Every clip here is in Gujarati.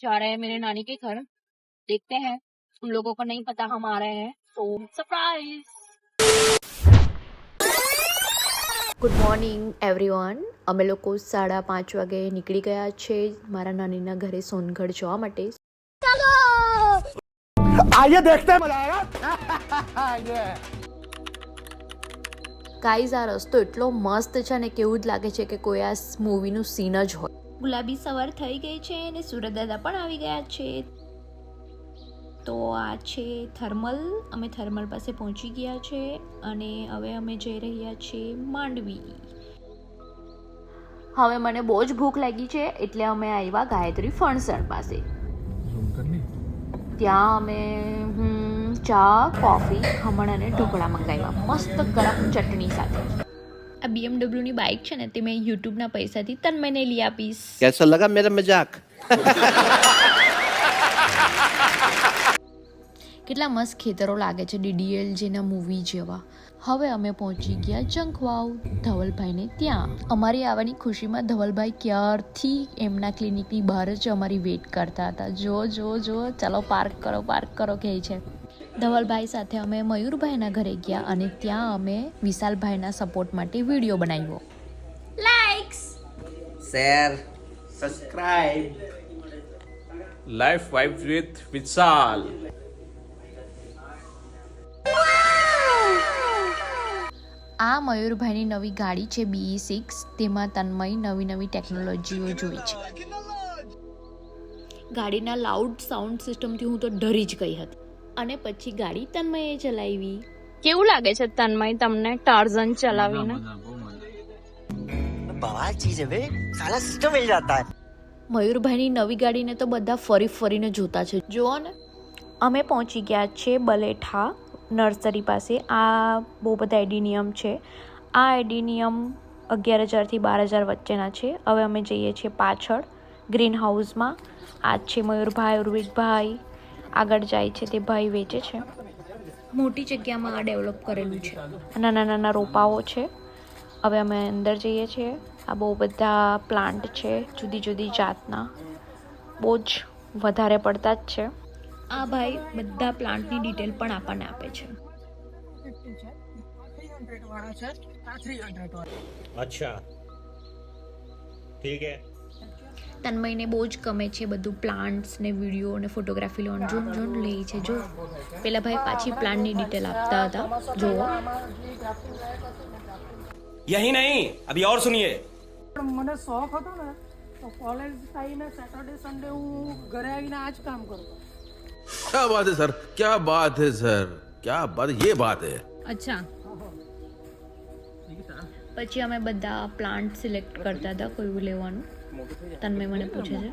जा रहे हैं मेरे नानी के घर, देखते हैं। उन लोगों को नहीं पता हम आ रहे हैं, तो सरप्राइज। Good morning everyone. અમે લોકો 5:30 વાગે નીકળી ગયા છે મારા નાનીના ઘરે સોનગઢ જવા માટે. आइए देखते हैं, मजा आएगा. ગાઈઝ, આ રસ્તો એટલો મસ્ત છે ને કેવું જ લાગે છે કે કોઈ આ મૂવીનું સીન જ હોય. ગુલાબી સવાર થઈ ગઈ છે અને સુરત દાદા પણ આવી ગયા છે. તો આ છે થર્મલ. અમે થર્મલ પાસે પહોંચી ગયા છે અને હવે અમે જઈ રહ્યા છીએ માંડવી. હવે મને બહુ જ ભૂખ લાગી છે એટલે અમે આવ્યા ગાયત્રી ફણસણ પાસે. ત્યાં અમે ચા, કોફી, ખમણ અને ઢોકળા મંગાવ્યા મસ્ત ગરમ ચટણી સાથે. આ BMW ની બાઇક છે ને તે મેં યુટ્યુબના પૈસાથી તન્મયને લઈ આપીશ. कैसा लगा मेरा मजाक? કેટલા મસ્ત ખેતરો લાગે છે DDL જેના મૂવી જેવા. હવે અમે પહોંચી ગયા જંખવાવ ધવલભાઈને ત્યાં. અમારી આવવાની ખુશીમાં ધવલભાઈ ક્યારથી એમના ક્લિનિકની બહાર જ અમારી વેઇટ કરતા હતા. જો ચાલો પાર્ક કરો કહે છે. ધવલભાઈ સાથે અમે મયુરભાઈના ઘરે ગયા અને ત્યાં અમે વિશાલભાઈના સપોર્ટ માટે વિડીયો બનાવ્યો. Likes, share, subscribe. Life Vibes with Vishal. આ મયુરભાઈની નવી ગાડી છે BE6. તેમાં તન્મય નવી ટેકનોલોજીઓ જોઈ છે. ગાડીના લાઉડ સાઉન્ડ સિસ્ટમથી હું તો ડરી જ ગઈ હતી અને પછી ગાડી તન્મયે ચલાવી. કેવું લાગે છે તન્મય તમને ટાર્ઝન ચલાવીને? बवाल चीज है बे, साला सिस्टम मिल जाता है. મયુરભાઈની નવી ગાડીને તો બધા ફરીને જોતા છે. જુઓ ને, અમે પહોંચી ગયા છે બલેઠા નર્સરી પાસે. આ બહુ બધા એડિનિયમ છે. આ એડિનિયમ 11,000 થી 12,000 વચ્ચેના છે. હવે અમે જઈએ છીએ પાછળ ગ્રીન હાઉસમાં. આ છે મયુરભાઈ, ઉર્વિકભાઈ આગળ જાય છે, તે ભાઈ વેચે છે. મોટી જગ્યામાં આ ડેવલપ કરેલું છે. નાના રોપાઓ છે. હવે અમે અંદર જઈએ છીએ. આ બહુ બધા પ્લાન્ટ છે જુદી જાતના, બહુ જ વધારે પડતા જ છે. આ ભાઈ બધા પ્લાન્ટની ડિટેલ પણ આપણને આપે છે. अच्छा ठीक है. તન્મયને બહુ જ ગમે છે બધું પ્લાન્ટ્સ ને વિડીયો ને ફોટોગ્રાફી લેવાનું. જોન લે છે. જો પેલા ભાઈ પાછી પ્લાન્ટની ડિટેલ આપતા હતા. જુઓ, यही नहीं अभी और सुनिए. મને શોખ હતો ને તો કોલેજ થઈને સેટરડે સન્ડે હું ઘરે આવીને આ જ કામ કરતો. क्या बात है सर, क्या बात है सर, क्या बात, ये बात है. અચ્છા, પછી અમે બધા પ્લાન્ટ સિલેક્ટ કરતા હતા કયું લેવાનું. તન્મય મને પૂછે છે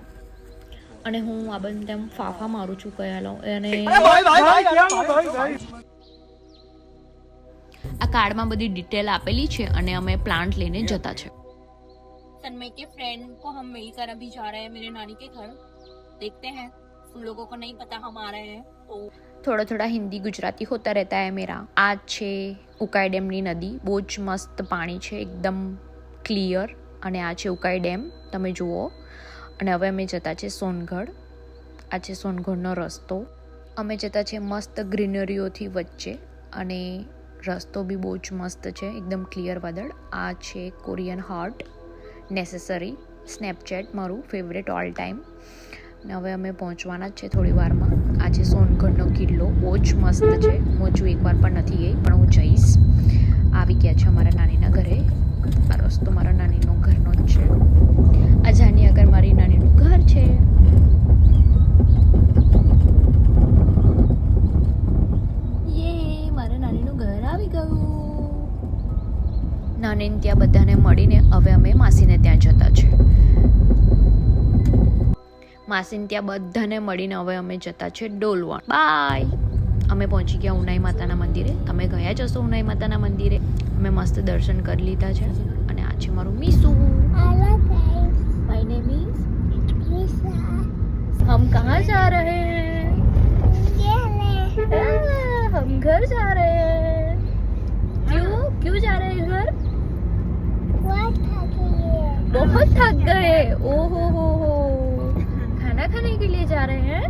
અને હું આ બધું તેમ ફાફા મારું છું કયા લઉં. અને આ કાર્ડમાં બધી ડિટેલ આપેલી છે અને અમે પ્લાન્ટ લઈને જતા છે. तन्मय के फ्रेंड को हम मिलकर अभी जा रहे हैं मेरे नानी के घर, देखते हैं। उन लोगों को नहीं पता हम आ रहे हैं, तो થોડા હિન્દી ગુજરાતી હોતા રહેતા હે મેરા. આ છે ઉકાઈ ડેમની નદી. બહુ જ મસ્ત પાણી છે, એકદમ ક્લિયર. અને આ છે ઉકાઈ ડેમ, તમે જુઓ. અને હવે અમે જતા છે સોનગઢ. આ છે સોનગઢનો રસ્તો. અમે જતા છે મસ્ત ગ્રીનરીઓથી વચ્ચે અને રસ્તો બી બહુ જ મસ્ત છે, એકદમ ક્લિયર વાદળ. આ છે કોરિયન હાર્ટ નેસેસરી સ્નેપચેટ, મારું ફેવરેટ ઓલ ટાઈમ. ને હવે અમે પહોંચવાના જ છે થોડી વારમાં. આ છે સોનગઢનો કિલ્લો, બહુ જ મસ્ત છે. હું હજુ એકવાર પણ નથી ગઈ, પણ હું જઈશ. આવી ગયા છે અમારા નાનીના ઘરે. આ રસ્તો મારા નાનીનો ઘરનો જ છે. આ જાની આગળ મારી નાનીનું ઘર છે. યે, મારા નાનીનું ઘર આવી ગયું. નાનીને ત્યાં બધાને મળીને હવે અમે માસીને ત્યાં જતા છે. માસીને ત્યાં બધાને મળીને હવે અમે જતા છે ડોલવણ. બાય. અમે પહોંચી ગયા ઉનાઈ માતાના મંદિરે. તમે ગયા જશો ઉનાઈ માતાના મંદિરે. અમે મસ્ત દર્શન કરી લીધા છે. અને આ છે મારું મીસુ. માય નેમ ઇઝ हम कहाँ जा रहे हैं? हम घर जा रहे हैं. क्यों जा रहे हैं घर? बहुत थक गए. ओहो हो. खाना खाने के लिए जा रहे हैं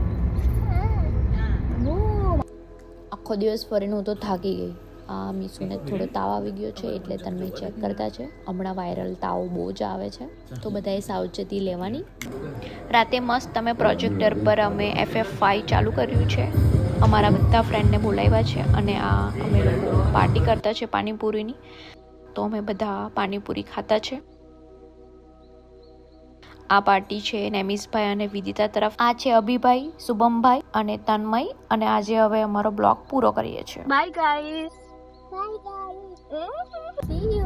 આખો દિવસ ફરીને હું તો થાકી ગઈ. આ મીસુને થોડો તાવ આવી ગયો છે એટલે તમે ચેક કરતા છે. હમણાં વાયરલ તાવ બહુ જ આવે છે તો બધાએ સાવચેતી લેવાની. રાતે મસ્ત અમે પ્રોજેક્ટર પર અમે FF5 ચાલુ કર્યું છે. અમારા બધા ફ્રેન્ડને બોલાવ્યા છે અને આ અમે લોકો પાર્ટી કરતા છે પાણીપુરીની. તો અમે બધા પાણીપુરી ખાતા છે. આ પાર્ટી છે નેમિસભાઈ અને વિદિતા તરફ. આ છે અભિભાઈ, શુભમભાઈ અને તન્મય. અને આજે હવે અમારો બ્લોગ પૂરો કરીએ છીએ. Bye guys. C you.